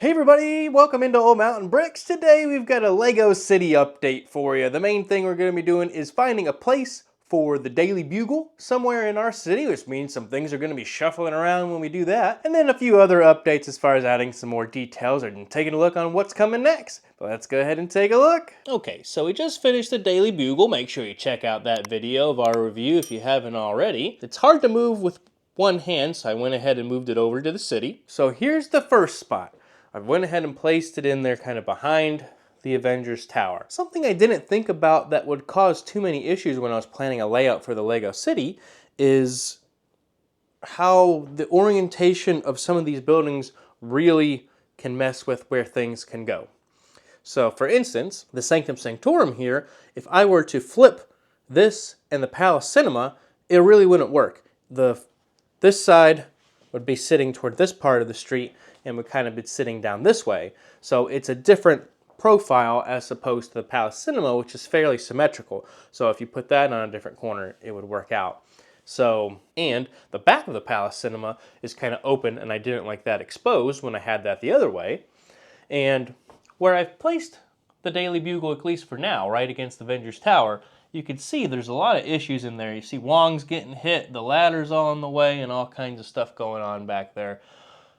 Hey everybody, welcome into Old Mountain Bricks. Today we've got a Lego City update for you. The main thing we're going to be doing is finding a place for the Daily Bugle somewhere in our city, which means some things are going to be shuffling around when we do that. And then a few other updates as far as adding some more details and taking a look on what's coming next. But let's go ahead and take a look. Okay, so we just finished the Daily Bugle. Make sure you check out that video of our review if you haven't already. It's hard to move with one hand, so I went ahead and moved it over to the city. So here's the first spot. I went ahead and placed it in there kind of behind the Avengers Tower. Something I didn't think about that would cause too many issues when I was planning a layout for the Lego City is how the orientation of some of these buildings really can mess with where things can go. So for instance, the Sanctum Sanctorum here, if I were to flip this and the Palace Cinema, it really wouldn't work. This side would be sitting toward this part of the street and would kind of be sitting down this way. So it's a different profile as opposed to the Palace Cinema, which is fairly symmetrical. So if you put that on a different corner, it would work out. So, and the back of the Palace Cinema is kind of open, and I didn't like that exposed when I had that the other way. And where I've placed the Daily Bugle, at least for now, right against the Avengers Tower, you can see there's a lot of issues in there. You see Wong's getting hit, the ladder's all in the way, and all kinds of stuff going on back there.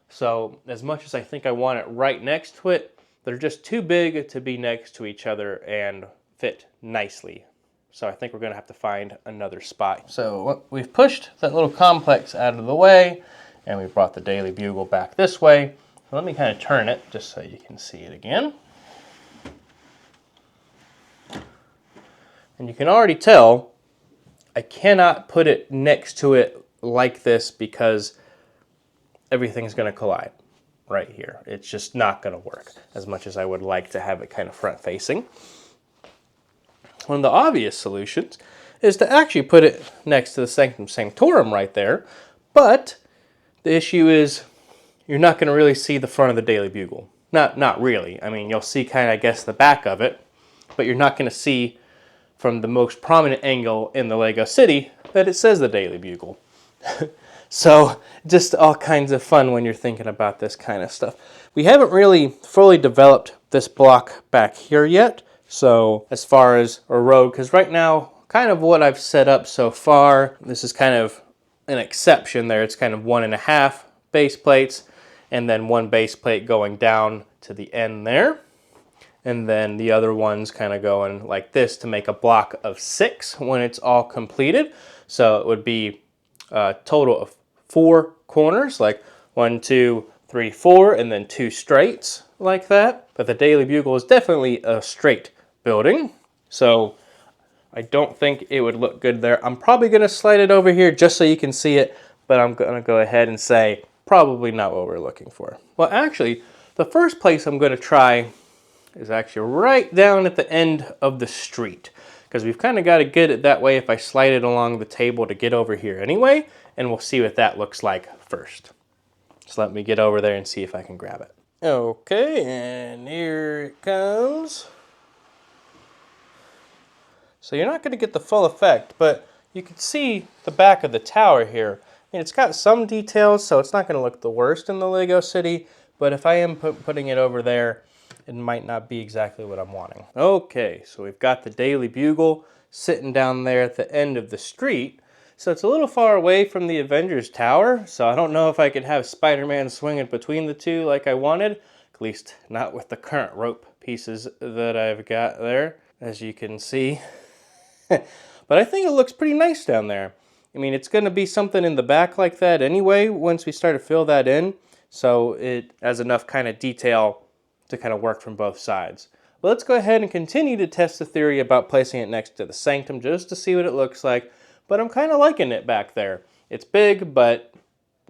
So as much as I think I want it right next to it, they're just too big to be next to each other and fit nicely. So I think we're going to have to find another spot. So we've pushed that little complex out of the way, and we brought the Daily Bugle back this way. So let me kind of turn it just so you can see it again. And you can already tell I cannot put it next to it like this because everything's going to collide right here. It's just not going to work as much as I would like to have it kind of front facing. One of the obvious solutions is to actually put it next to the Sanctum Sanctorum right there, but the issue is you're not going to really see the front of the Daily Bugle. Not really. I mean, you'll see kind of, I guess, the back of it, but you're not going to see from the most prominent angle in the Lego City that it says the Daily Bugle. So just all kinds of fun when you're thinking about this kind of stuff. We haven't really fully developed this block back here yet. So as far as a road, because right now, kind of what I've set up so far, this is kind of an exception there. It's kind of 1.5 base plates and then one base plate going down to the end there. And then the other one's kind of going like this to make a block of 6 when it's all completed. So it would be a total of 4 corners, like 1, 2, 3, 4, and then 2 straights like that. But the Daily Bugle is definitely a straight building, so I don't think it would look good there. I'm probably going to slide it over here just so you can see it, but I'm going to go ahead and say probably not what we're looking for. Well, actually, the first place I'm going to try is actually right down at the end of the street, because we've kind of got to get it that way if I slide it along the table to get over here anyway, and we'll see what that looks like first. So let me get over there and see if I can grab it. Okay, and here it comes. So you're not going to get the full effect, but you can see the back of the tower here. I mean, it's got some details, so it's not going to look the worst in the Lego City, but if I am putting it over there, it might not be exactly what I'm wanting. Okay, so we've got the Daily Bugle sitting down there at the end of the street. So it's a little far away from the Avengers Tower, so I don't know if I could have Spider-Man swinging between the two like I wanted, at least not with the current rope pieces that I've got there, as you can see. But I think it looks pretty nice down there. I mean, it's going to be something in the back like that anyway once we start to fill that in, so it has enough kind of detail to kind of work from both sides. But let's go ahead and continue to test the theory about placing it next to the Sanctum just to see what it looks like. But I'm kind of liking it back there. It's big, but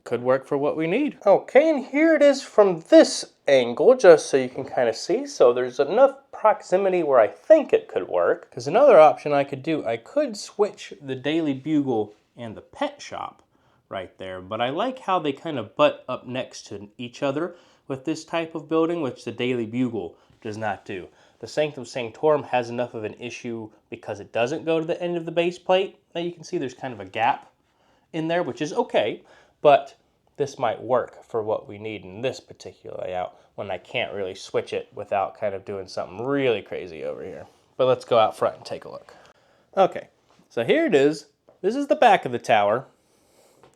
could work for what we need. Okay, and here it is from this angle, just so you can kind of see. So there's enough proximity where I think it could work. Because another option I could do, I could switch the Daily Bugle and the pet shop right there. But I like how they kind of butt up next to each other with this type of building, which the Daily Bugle does not do. The Sanctum Sanctorum has enough of an issue because it doesn't go to the end of the base plate. Now you can see there's kind of a gap in there, which is okay, but this might work for what we need in this particular layout when I can't really switch it without kind of doing something really crazy over here. But let's go out front and take a look. Okay, so here it is. This is the back of the tower.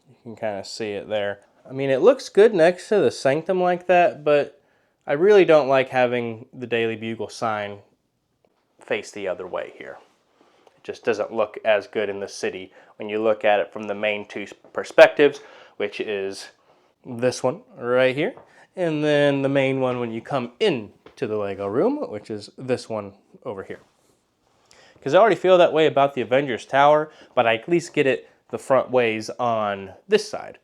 You can kind of see it there. I mean, it looks good next to the sanctum like that, but I really don't like having the Daily Bugle sign face the other way here. It just doesn't look as good in the city when you look at it from the main two perspectives, which is this one right here, and then the main one when you come into the Lego room, which is this one over here. Because I already feel that way about the Avengers Tower, but I at least get it the front ways on this side.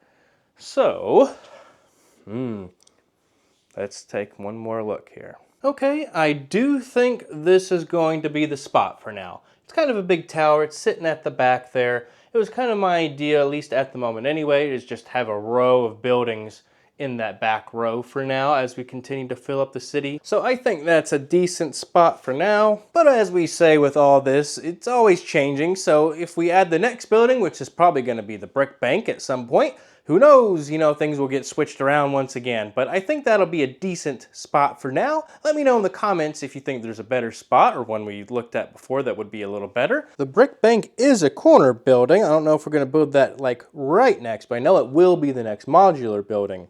So, let's take one more look here. Okay, I do think this is going to be the spot for now. It's kind of a big tower. It's sitting at the back there. It was kind of my idea, at least at the moment anyway, is just have a row of buildings in that back row for now as we continue to fill up the city. So I think that's a decent spot for now. But as we say with all this, it's always changing. So if we add the next building, which is probably going to be the brick bank at some point, who knows, you know, things will get switched around once again. But I think that'll be a decent spot for now. Let me know in the comments if you think there's a better spot or one we looked at before that would be a little better. The brick bank is a corner building. I don't know if we're going to build that like right next, but I know it will be the next modular building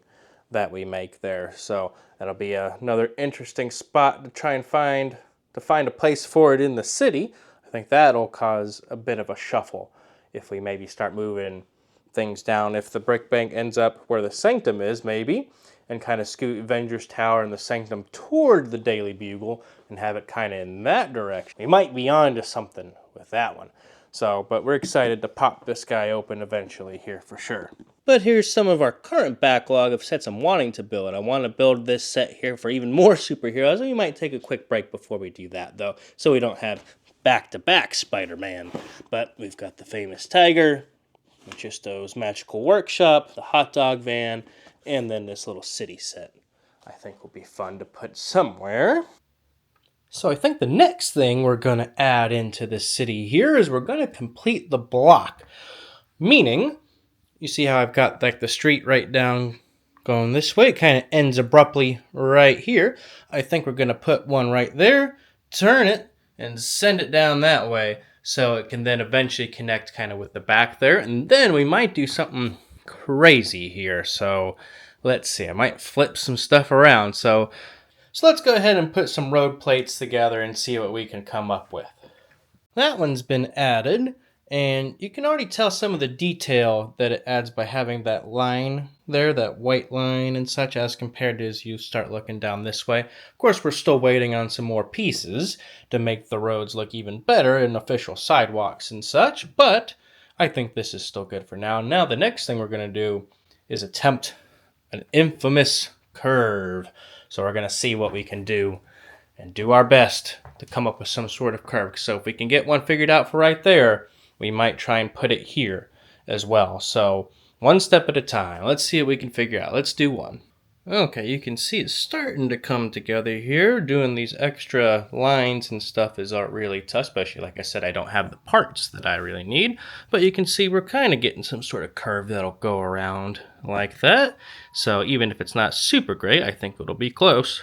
that we make there. So that'll be another interesting spot to try and find a place for it in the city. I think that'll cause a bit of a shuffle if we maybe start moving things down. If the brick bank ends up where the sanctum is, maybe, and kind of scoot Avengers Tower and the sanctum toward the Daily Bugle and have it kind of in that direction. We might be on to something with that one. So, but we're excited to pop this guy open eventually here for sure. But here's some of our current backlog of sets I'm wanting to build. I want to build this set here for even more superheroes, and we might take a quick break before we do that, though, so we don't have back-to-back Spider-Man. But we've got the famous tiger, Machisto's Magical Workshop, the hot dog van, and then this little city set I think will be fun to put somewhere. So I think the next thing we're going to add into the city here is we're going to complete the block. Meaning, you see how I've got like the street right down going this way? It kind of ends abruptly right here. I think we're going to put one right there, turn it, and send it down that way so it can then eventually connect kind of with the back there. And then we might do something crazy here. So let's see. I might flip some stuff around. So let's go ahead and put some road plates together and see what we can come up with. That one's been added, and you can already tell some of the detail that it adds by having that line there, that white line and such, as compared to as you start looking down this way. Of course, we're still waiting on some more pieces to make the roads look even better and official sidewalks and such, but I think this is still good for now. Now, the next thing we're going to do is attempt an infamous curve. So we're going to see what we can do and do our best to come up with some sort of curve. So if we can get one figured out for right there, we might try and put it here as well. So one step at a time. Let's see what we can figure out. Let's do one. Okay, you can see it's starting to come together here. Doing these extra lines and stuff is really tough, especially like I said, I don't have the parts that I really need. But you can see we're kind of getting some sort of curve that'll go around like that. So even if it's not super great, I think it'll be close.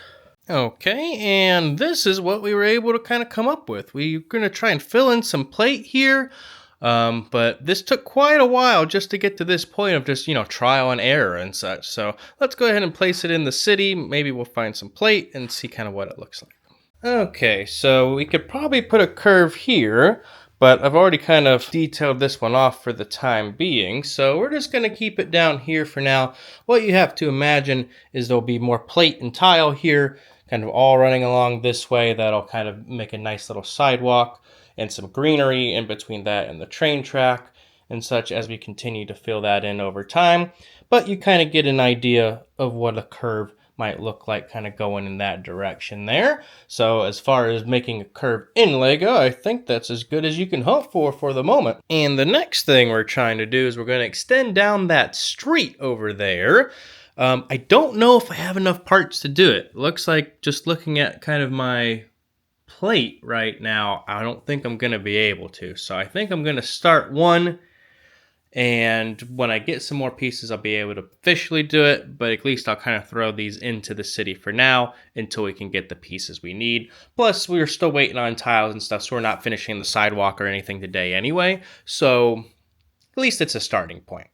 Okay, and this is what we were able to kind of come up with. We're going to try and fill in some plate here. But this took quite a while just to get to this point of just, trial and error and such. So let's go ahead and place it in the city. Maybe we'll find some plate and see kind of what it looks like. Okay, so we could probably put a curve here, but I've already kind of detailed this one off for the time being. So we're just going to keep it down here for now. What you have to imagine is there'll be more plate and tile here, kind of all running along this way. That'll kind of make a nice little sidewalk. And some greenery in between that and the train track and such as we continue to fill that in over time. But you kind of get an idea of what a curve might look like kind of going in that direction there. So as far as making a curve in Lego, I think that's as good as you can hope for the moment. And the next thing we're trying to do is we're going to extend down that street over there. I don't know if I have enough parts to do it. Looks like just looking at kind of my plate right now, I don't think I'm going to be able to. So I think I'm going to start one And when I get some more pieces, I'll be able to officially do it, but at least I'll kind of throw these into the city for now until we can get the pieces we need. Plus, we're still waiting on tiles and stuff, so we're not finishing the sidewalk or anything today anyway. So at least it's a starting point.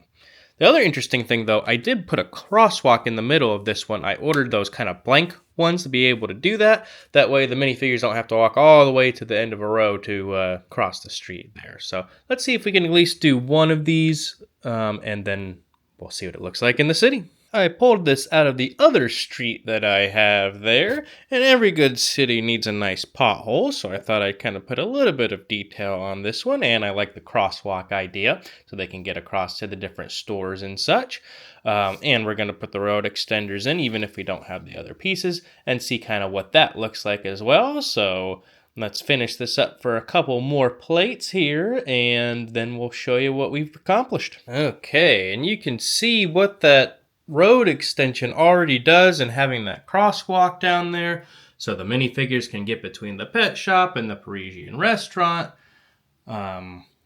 The other interesting thing, though, I did put a crosswalk in the middle of this one. I ordered those kind of blank ones to be able to do that. That way the minifigures don't have to walk all the way to the end of a row to cross the street there. So let's see if we can at least do one of these, and then we'll see what it looks like in the city. I pulled this out of the other street that I have there, and every good city needs a nice pothole, so I thought I'd kind of put a little bit of detail on this one, and I like the crosswalk idea, so they can get across to the different stores and such. And we're going to put the road extenders in, even if we don't have the other pieces, and see kind of what that looks like as well. So let's finish this up for a couple more plates here, and then we'll show you what we've accomplished. Okay, and you can see what that road extension already does, and having that crosswalk down there so the minifigures can get between the pet shop and the Parisian restaurant.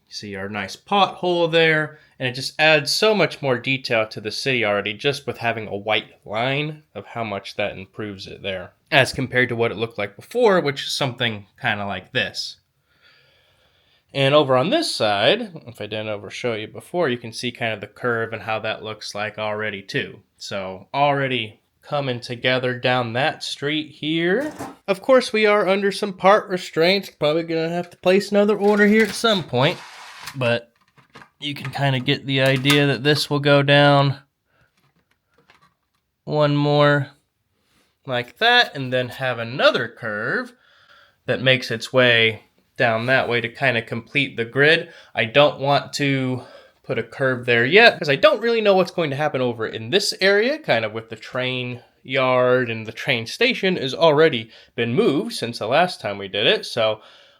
See our nice pothole there, and it just adds so much more detail to the city already just with having a white line of how much that improves it there as compared to what it looked like before, which is something kind of like this. And over on this side, if I didn't over show you before, you can see kind of the curve and how that looks like already too. So already coming together down that street here. Of course, we are under some part restraints. Probably gonna have to place another order here at some point, but you can kind of get the idea that this will go down one more like that, and then have another curve that makes its way down that way to kind of complete the grid. I don't want to put a curve there yet because I don't really know what's going to happen over in this area, kind of with the train yard, and the train station has already been moved since the last time we did it. So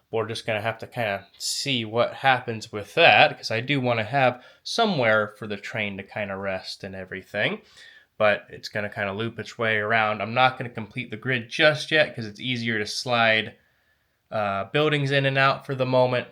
we're just going to have to kind of see what happens with that, because I do want to have somewhere for the train to kind of rest and everything. But it's going to kind of loop its way around. I'm not going to complete the grid just yet because it's easier to slide buildings in and out for the moment,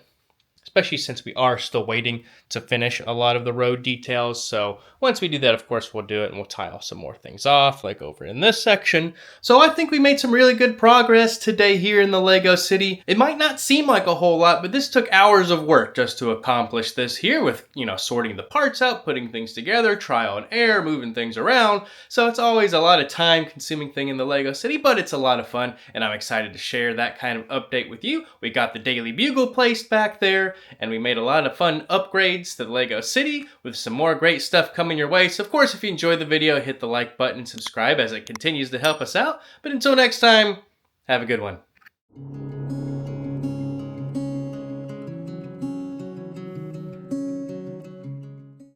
especially since we are still waiting to finish a lot of the road details. So once we do that, of course, we'll do it and we'll tile some more things off, like over in this section. So I think we made some really good progress today here in the Lego City. It might not seem like a whole lot, but this took hours of work just to accomplish this here with, sorting the parts out, putting things together, trial and error, moving things around. So it's always a lot of time consuming thing in the Lego City, but it's a lot of fun, and I'm excited to share that kind of update with you. We got the Daily Bugle placed back there, and we made a lot of fun upgrades to the Lego City with some more great stuff coming your way. So of course, if you enjoyed the video, hit the like button and subscribe as it continues to help us out. But until next time, have a good one.